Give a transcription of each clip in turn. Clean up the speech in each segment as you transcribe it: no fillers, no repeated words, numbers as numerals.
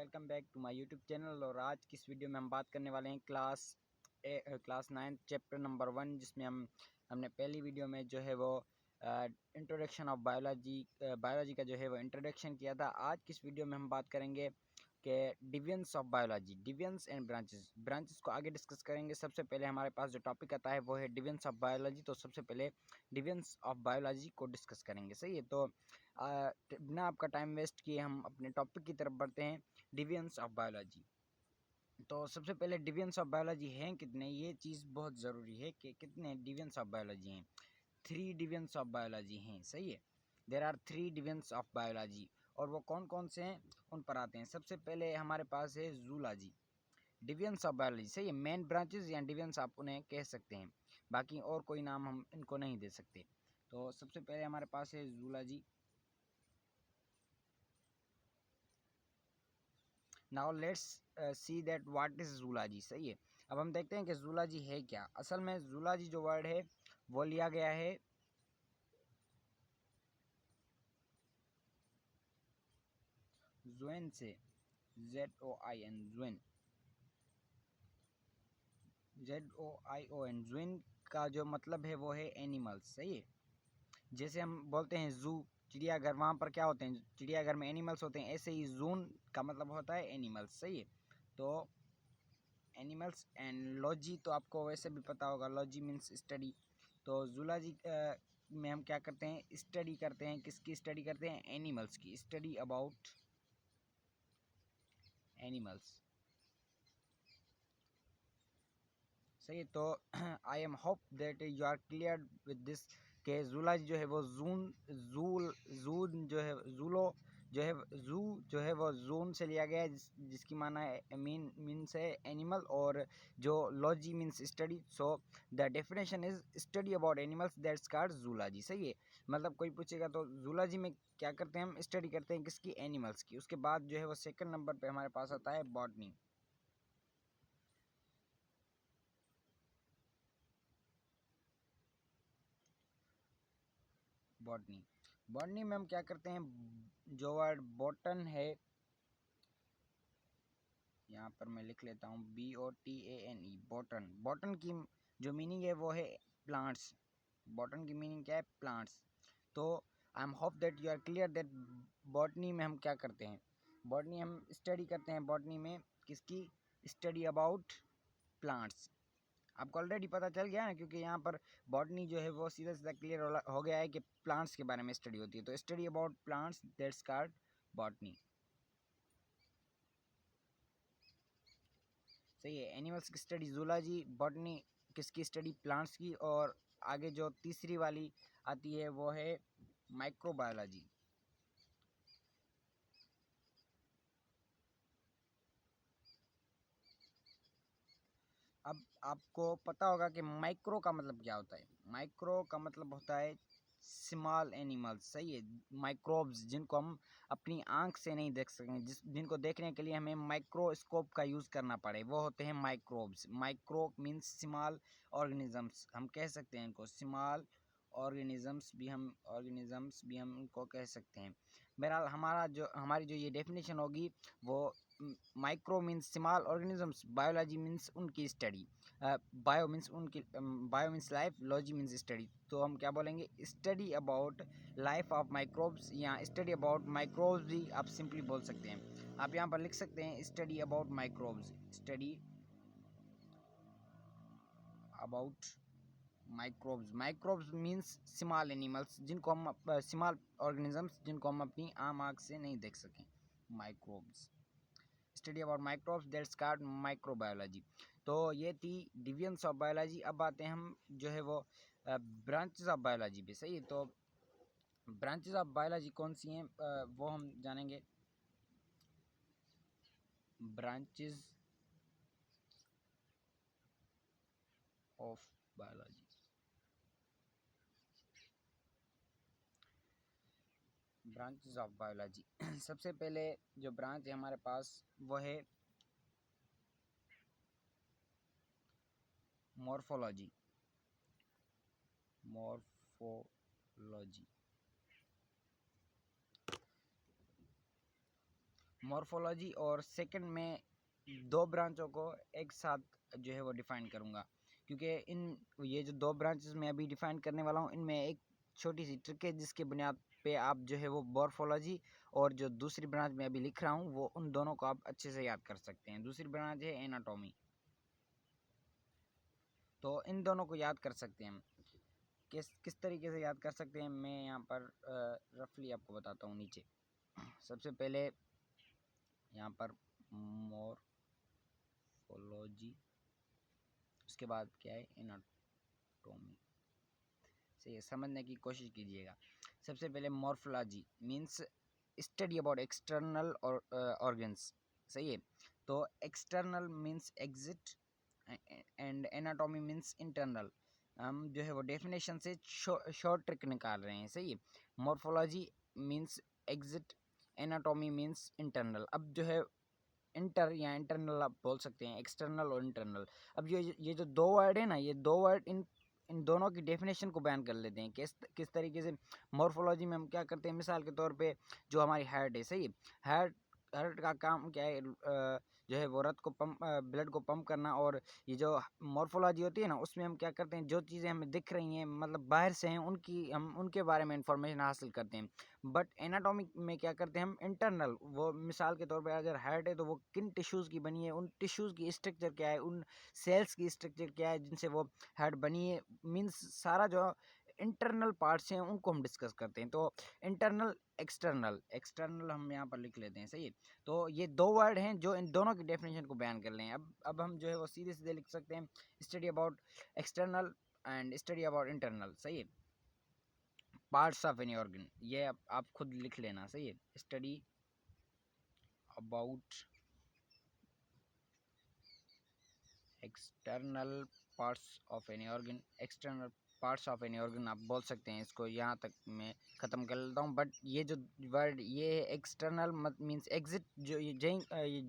Welcome back to my YouTube channel. और आज की इस वीडियो में हम बात करने वाले हैं क्लास 9 चैप्टर नंबर 1, जिसमें हमने पहली वीडियो में जो है वो इंट्रोडक्शन ऑफ बायोलॉजी का जो है वो इंट्रोडक्शन किया था। आज की इस वीडियो में हम बात करेंगे कि divisions of biology, divisions and branches को आगे डिस्कस करेंगे। सबसे पहले हमारे पास जो टॉपिक आता है वो है डिविजन्स ऑफ बायोलॉजी। तो सबसे पहले डिविजन्स ऑफ बायोलॉजी को डिस्कस करेंगे, सही है। तो बिना आपका टाइम वेस्ट किए हम अपने टॉपिक की तरफ बढ़ते हैं, डिविजन्स ऑफ बायोलॉजी। तो सबसे पहले डिविजन्स ऑफ बायोलॉजी हैं कितने, ये चीज़ बहुत ज़रूरी है कि कितने डिविजन्स ऑफ बायोलॉजी हैं। 3 डिविजन्स ऑफ बायोलॉजी हैं, सही है। There are 3 divisions of biology. और वो कौन कौन से हैं उन पर आते हैं। सबसे पहले हमारे पास है जूलॉजी, डिविजन्स ऑफ बायोलॉजी, सही है। मेन ब्रांचेस या डिविजन्स आप उन्हें कह सकते हैं, बाकी और कोई नाम हम इनको नहीं दे सकते। तो सबसे पहले हमारे पास है zoology. Now let's see that what is zoology, सही है। अब हम देखते हैं कि जूलॉजी है क्या। असल में जूलॉजी जो वर्ड है वो लिया गया है ज़ुएन से, ZOIN, ज़ुएन, ZOION। ज़ुएन का जो मतलब है वो है एनिमल्स, सही है। जैसे हम बोलते हैं जू, चिड़ियाघर, वहाँ पर क्या होते हैं, चिड़ियाघर में एनिमल्स होते हैं, ऐसे ही जून का मतलब होता है एनिमल्स, सही है। तो एनिमल्स एंड लॉजी तो आपको वैसे भी पता होगा, लॉजी मीन्स स्टडी। तो जूलॉजी में हम क्या करते हैं, स्टडी करते हैं, किसकी स्टडी करते हैं, एनिमल्स की, स्टडी अबाउट एनिमल्स, सही है। तो I am hope that you are clear with this के जूलॉजी जो है वो जून जो है जू जो है वो जून से लिया गया है, जिसकी माना है मीन्स है एनिमल, और जो logy means study. So the definition is study about animals, that's called zoology, सही है। मतलब कोई पूछेगा तो जूलॉजी में क्या करते हैं, हम स्टडी करते हैं किसकी, एनिमल्स की। उसके बाद जो है वो सेकंड नंबर पे हमारे पास आता है बॉटनी। बॉटनी में हम क्या करते हैं, जो वर्ड बॉटन है, यहाँ पर मैं लिख लेता हूँ BOTANE, बॉटन। बॉटन की जो मीनिंग है वो है प्लांट्स। बॉटन की मीनिंग क्या है, प्लांट्स। तो I am hope that you are clear that botany में हम क्या करते हैं, बॉटनी हम स्टडी करते हैं, बॉटनी में किसकी, स्टडी अबाउट प्लांट्स। आपको ऑलरेडी पता चल गया ना, क्योंकि यहाँ पर बॉटनी जो है वो सीधा सीधा क्लियर हो गया है कि प्लांट्स के बारे में स्टडी होती है। तो study about plants, that's called botany, सही है। एनिमल्स की स्टडी जूलॉजी, बॉटनी किसकी स्टडी, प्लांट्स की। और आगे जो तीसरी वाली आती है वो है माइक्रोबायोलॉजी। अब आपको पता होगा कि माइक्रो का मतलब क्या होता है। माइक्रो का मतलब होता है स्मॉल एनिमल्स, सही है। माइक्रोब्स, जिनको हम अपनी आंख से नहीं देख सकें, जिनको देखने के लिए हमें माइक्रोस्कोप का यूज़ करना पड़े, वो होते हैं microbes. Micro means small organisms, हम कह सकते हैं इनको स्मॉल ऑर्गेनिजम्स भी हम इनको कह सकते हैं। बहरहाल हमारी जो ये डेफिनेशन होगी वो micro means small organisms, biology means उनकी study, bio means life, logy means study. तो हम क्या बोलेंगे, study about life of microbes, या स्टडी अबाउट माइक्रोब्स भी आप सिंपली बोल सकते हैं। आप यहाँ पर लिख सकते हैं study about microbes, study about microbes. Microbes means small animals, जिनको हम स्मॉल ऑर्गेनिजम्स, जिनको हम अपनी आम आँख से नहीं देख सकें, microbes. Study about microbes, that's called microbiology. तो ये थी डिविजन्स ऑफ बायोलॉजी। अब आते हैं हम जो है वो ब्रांचेस ऑफ बायोलॉजी पे, सही है। तो ब्रांचेस ऑफ बायोलॉजी कौन सी हैं वो हम जानेंगे। Branches of biology, branches of biology. सबसे पहले जो ब्रांच है हमारे पास वो है मॉर्फोलॉजी, मॉर्फोलॉजी। मॉर्फोलॉजी और सेकंड में दो ब्रांचों को एक साथ जो है वो डिफाइन करूँगा, क्योंकि ये जो दो ब्रांचेस मैं अभी डिफाइन करने वाला हूँ इनमें एक छोटी सी ट्रिक है जिसके बुनियाद पे आप जो है वो मॉर्फोलॉजी और जो दूसरी ब्रांच मैं अभी लिख रहा हूँ वो उन दोनों को आप अच्छे से याद कर सकते हैं। दूसरी ब्रांच है एनाटॉमी, तो इन दोनों को याद कर सकते हैं हम। किस तरीके से याद कर सकते हैं मैं यहाँ पर रफली आपको बताता हूँ। नीचे सबसे पहले यहाँ पर मॉर्फोलॉजी, उसके बाद क्या है एनाटॉमी, से समझने की कोशिश कीजिएगा। सबसे पहले morphology means study about external organs, सही है। तो external means exit and anatomy means internal. हम जो है वो डेफिनेशन से शॉर्ट ट्रिक निकाल रहे हैं, सही है। Morphology means exit, anatomy means internal. अब जो है इंटर या इंटरनल आप बोल सकते हैं, एक्सटर्नल और इंटरनल। अब ये जो दो वर्ड है ना, ये दो वर्ड इन दोनों की डेफिनेशन को बयान कर लेते हैं। किस तरीके से मॉर्फोलॉजी में हम क्या करते हैं, मिसाल के तौर पे जो हमारी हार्ट है, सही है। हार्ट का काम क्या है, जो है वो रक्त को ब्लड को पंप करना। और ये जो मॉर्फोलॉजी होती है ना, उसमें हम क्या करते हैं, जो चीज़ें हमें दिख रही हैं मतलब बाहर से हैं हम उनके बारे में इंफॉर्मेशन हासिल करते हैं। बट एनाटॉमी में क्या करते हैं हम, इंटरनल, वो मिसाल के तौर पे अगर हार्ट है तो वो किन टिश्यूज़ की बनी है, उन टिश्यूज़ की स्ट्रक्चर क्या है, उन सेल्स की स्ट्रक्चर क्या है जिनसे वो हार्ट बनी है। मीन्स सारा जो इंटरनल पार्ट्स हैं उनको हम डिस्कस करते हैं। तो इंटरनल एक्सटर्नल हम यहाँ पर लिख लेते हैं, सही है। तो ये दो वर्ड हैं जो इन दोनों की डेफिनेशन को बयान कर रहे हैं। अब हम जो है वो सीधे सीधे लिख सकते हैं, study about external and study about internal, सही है। पार्ट्स ऑफ एनी ऑर्गन, ये आप खुद लिख लेना, सही है। Study about external parts of any organ, external parts of any organ आप बोल सकते हैं। इसको यहाँ तक मैं ख़त्म कर लेता हूँ। बट ये जो वर्ड ये है एक्सटर्नल मीन्स एग्जिट, जो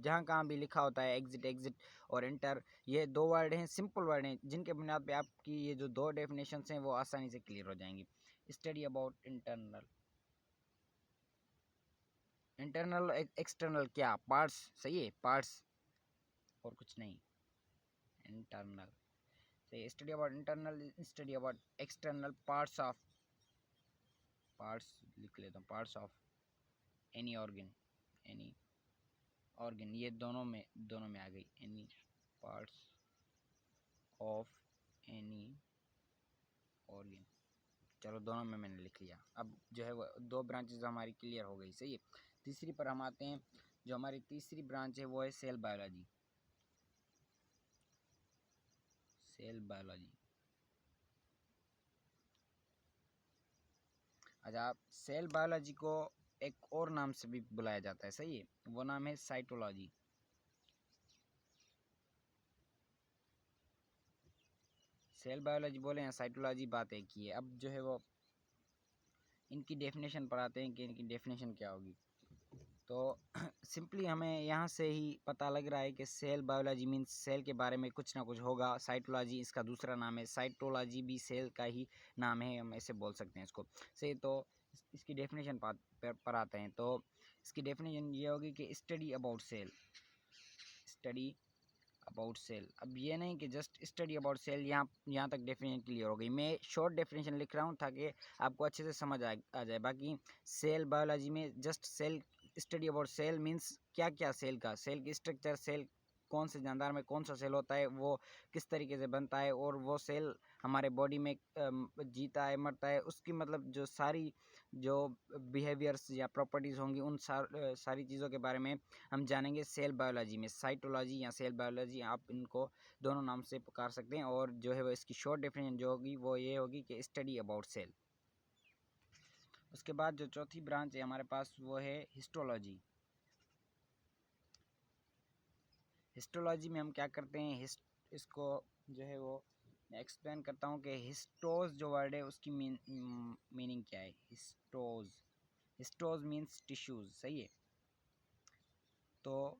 जहाँ कहाँ भी लिखा होता है एग्जिट और इंटर, ये दो वर्ड हैं, सिंपल वर्ड हैं, जिनके बुनियाद पे आपकी ये जो दो डेफिनेशंस हैं वो आसानी से क्लियर हो जाएंगी। स्टडी अबाउट इंटरनल एक्सटर्नल क्या, पार्ट्स, सही है, पार्ट्स और कुछ नहीं, इंटरनल। सही, study about internal, study about external parts लिख लेता हूँ, पार्ट्स ऑफ एनी ऑर्गन, ये दोनों में आ गई, any parts of any organ. चलो दोनों में मैंने लिख लिया। अब जो है वो दो ब्रांचेज हमारी क्लियर हो गई, सही है। तीसरी पर हम आते हैं। जो हमारी तीसरी ब्रांच है वो है सेल बायोलॉजी। अच्छा, सेल बायोलॉजी को एक और नाम से भी बुलाया जाता है, सही है, वो नाम है साइटोलॉजी। सेल बायोलॉजी बोले या साइटोलॉजी, बात एक ही है। अब जो है वो इनकी डेफिनेशन पर आते हैं कि इनकी डेफिनेशन क्या होगी। तो सिंपली हमें यहाँ से ही पता लग रहा है कि सेल बायोलॉजी मीन्स सेल के बारे में कुछ ना कुछ होगा। साइटोलॉजी इसका दूसरा नाम है, साइटोलॉजी भी सेल का ही नाम है, हम ऐसे बोल सकते हैं इसको, सही। तो इसकी डेफिनेशन पर आते हैं। तो इसकी डेफिनेशन ये होगी कि स्टडी अबाउट सेल। अब ये नहीं कि जस्ट स्टडी अबाउट सेल, यहाँ तक डेफिनेशन क्लियर हो गई। मैं शॉर्ट डेफिनेशन लिख रहा हूँ ताकि आपको अच्छे से समझ आ जाए। बाकी सेल बायोलॉजी में just cell, study about cell means क्या सेल की स्ट्रक्चर, सेल कौन से जानदार में कौन सा सेल होता है, वो किस तरीके से बनता है, और वो सेल हमारे बॉडी में जीता है मरता है, उसकी मतलब जो सारी जो बिहेवियर्स या प्रॉपर्टीज़ होंगी उन सारी चीज़ों के बारे में हम जानेंगे सेल बायोलॉजी में। साइटोलॉजी या सेल बायोलॉजी, आप इनको दोनों नाम से पुकार सकते हैं। और जो है वो इसकी शॉर्ट डेफिनेशन जो होगी वो ये होगी कि स्टडी अबाउट सेल। उसके बाद जो चौथी ब्रांच है हमारे पास वो है हिस्टोलॉजी। हिस्टोलॉजी में हम क्या करते हैं, इसको जो है वो मैं एक्सप्लेन करता हूँ कि हिस्टोज जो वर्ड है उसकी मीनिंग क्या है। हिस्टोज मीन्स टिश्यूज, सही है। तो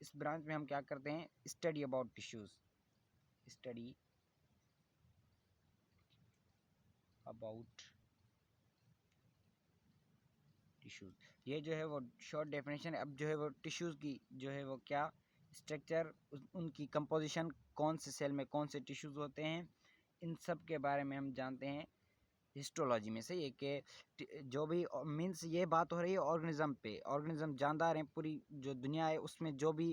इस ब्रांच में हम क्या करते हैं, study about tissues, study about tissues. ये जो है वो शॉर्ट डेफिनेशन है। अब जो है वो टिश्यूज़ की जो है वो क्या स्ट्रक्चर, उनकी कंपोजिशन, कौन से सेल में कौन से टिश्यूज़ होते हैं, इन सब के बारे में हम जानते हैं हिस्टोलॉजी में। सही है कि जो भी मीन्स ये बात हो रही है ऑर्गेनिज्म पे, ऑर्गेनिज्म जानदार हैं, पूरी जो दुनिया है उसमें जो भी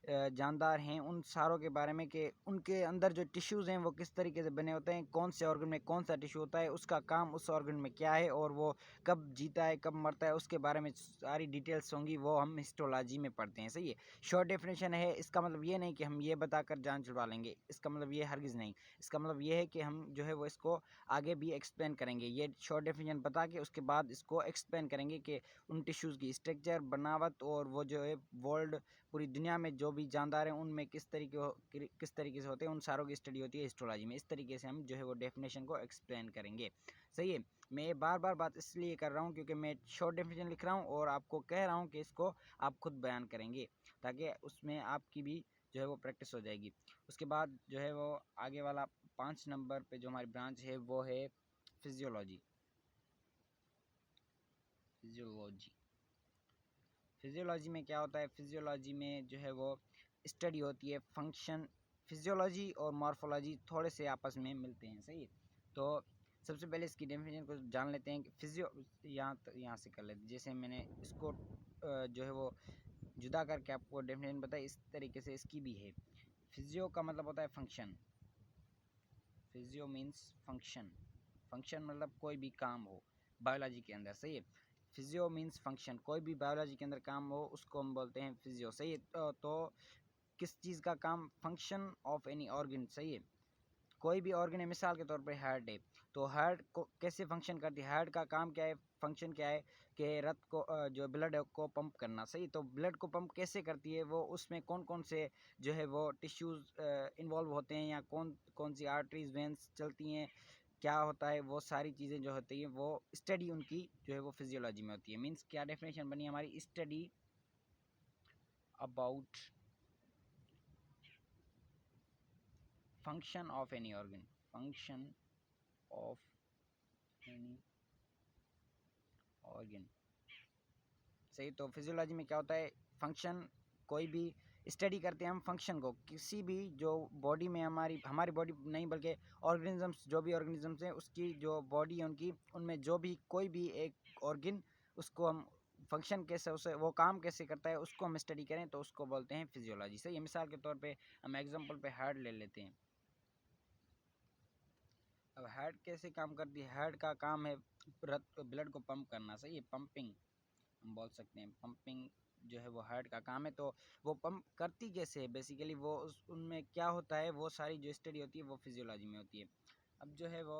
जानदार हैं उन सारों के बारे में कि उनके अंदर जो टिश्यूज़ हैं वो किस तरीके से बने होते हैं, कौन से ऑर्गन में कौन सा टिश्यू होता है, उसका काम उस ऑर्गन में क्या है और वो कब जीता है कब मरता है, उसके बारे में सारी डिटेल्स होंगी, वो हम हिस्टोलॉजी में पढ़ते हैं। सही है, शॉर्ट डेफिनेशन है। इसका मतलब ये नहीं कि हम ये बताकर जान छुड़वा लेंगे, इसका मतलब ये हरगिज़ नहीं। इसका मतलब ये है कि हम जो है वो इसको आगे भी एक्सप्लेन करेंगे। ये शॉर्ट डेफिनेशन बता के उसके बाद इसको एक्सप्लेन करेंगे कि उन टिश्यूज़ की स्ट्रक्चर, बनावट और वो जो है वर्ल्ड पूरी दुनिया में जो भी जानदार हैं उनमें किस तरीके से होते हैं, उन सारों की स्टडी होती है हिस्टोलॉजी में। इस तरीके से हम जो है वो डेफिनेशन को एक्सप्लेन करेंगे। सही है, मैं ये बार बार बात इसलिए कर रहा हूँ क्योंकि मैं शॉर्ट डेफिनेशन लिख रहा हूँ और आपको कह रहा हूँ कि इसको आप खुद बयान करेंगे ताकि उसमें आपकी भी जो है वो प्रैक्टिस हो जाएगी। उसके बाद जो है वो आगे वाला 5 नंबर पे जो हमारी ब्रांच है वो है फिजियोलॉजी। फिजियोलॉजी फिजियोलॉजी में क्या होता है? फिजियोलॉजी में जो है वो स्टडी होती है फंक्शन। फिजियोलॉजी और मॉर्फोलॉजी थोड़े से आपस में मिलते हैं। सही है, तो सबसे पहले इसकी डेफिनेशन को जान लेते हैं कि फिजियो यहाँ से कर लेते हैं। जैसे मैंने इसको जो है वो जुदा करके आपको डेफिनेशन बताई, इस तरीके से इसकी भी है। फिजियो का मतलब होता है function. Physio means function. Function मतलब कोई भी काम हो बायोलॉजी के अंदर। सही है, फिजियो मीन्स फंक्शन, कोई भी बायोलॉजी के अंदर काम हो उसको हम बोलते हैं फिजियो। सही है, तो किस चीज़ का काम? Function of any organ. सही है, कोई भी ऑर्गन है, मिसाल के तौर पे हार्ट है, तो हार्ट को कैसे फंक्शन करती है? हार्ट का काम क्या है, फंक्शन क्या है कि रक्त को जो ब्लड को पंप करना। सही, तो ब्लड को पंप कैसे करती है वो, उसमें कौन कौन से जो है वो टिश्यूज़ इन्वॉल्व होते हैं या कौन कौन सी आर्टरीज वेंस चलती हैं, क्या होता है, वो सारी चीज़ें जो होती हैं वो स्टडी उनकी जो है वो फिजियोलॉजी में होती है। मीन्स क्या डेफिनेशन बनी हमारी? Study about function of any organ. Function of any organ. सही, तो फिजियोलॉजी में क्या होता है? फंक्शन, कोई भी स्टडी करते हैं हम फंक्शन को, किसी भी जो बॉडी में हमारी हमारी बॉडी नहीं बल्कि ऑर्गेनिजम्स, जो भी ऑर्गेनिजम्स हैं उसकी जो बॉडी है उनकी, उनमें जो भी कोई भी एक ऑर्गन, उसको हम फंक्शन कैसे, उसे वो काम कैसे करता है उसको हम स्टडी करें तो उसको बोलते हैं फिजियोलॉजी। सही है, मिसाल के तौर पे हम एग्जांपल पे हार्ट ले लेते हैं। अब हार्ट कैसे काम करती है? हार्ट का काम है ब्लड को पंप करना। सही है, पंपिंग हम बोल सकते हैं। पंपिंग जो है वो हार्ट का काम है। तो वो पंप करती कैसे है बेसिकली, वो उनमें क्या होता है, वो सारी जो स्टडी होती है वो फिजियोलॉजी में होती है। अब जो है वो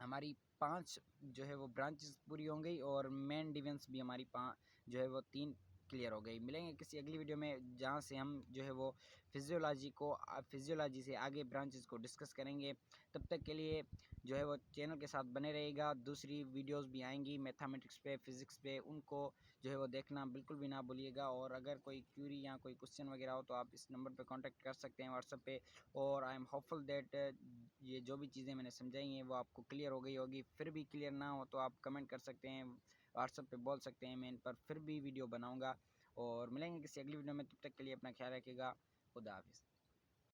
हमारी 5 जो है वो ब्रांचेस पूरी हो गई और मेन डिवीजन्स भी हमारी 5 जो है वो 3 क्लियर हो गई। मिलेंगे किसी अगली वीडियो में जहाँ से हम जो है वो फिजियोलॉजी से आगे ब्रांचेस को डिस्कस करेंगे। तब तक के लिए जो है वो चैनल के साथ बने रहेगा। दूसरी वीडियोस भी आएंगी मैथमेटिक्स पे, फिज़िक्स पे, उनको जो है वो देखना बिल्कुल भी ना भूलिएगा। और अगर कोई क्यूरी या कोई क्वेश्चन वगैरह हो तो आप इस नंबर पे कांटेक्ट कर सकते हैं व्हाट्सएप पे। और आई एम होपफुल दैट ये जो भी चीज़ें मैंने समझाई हैं वो आपको क्लियर हो गई होगी। फिर भी क्लियर ना हो तो आप कमेंट कर सकते हैं, व्हाट्सएप पे बोल सकते हैं, मैं इन पर फिर भी वीडियो बनाऊँगा। और मिलेंगे किसी अगली वीडियो में, तब तक के लिए अपना ख्याल रखिएगा। खुदा हाफिज़।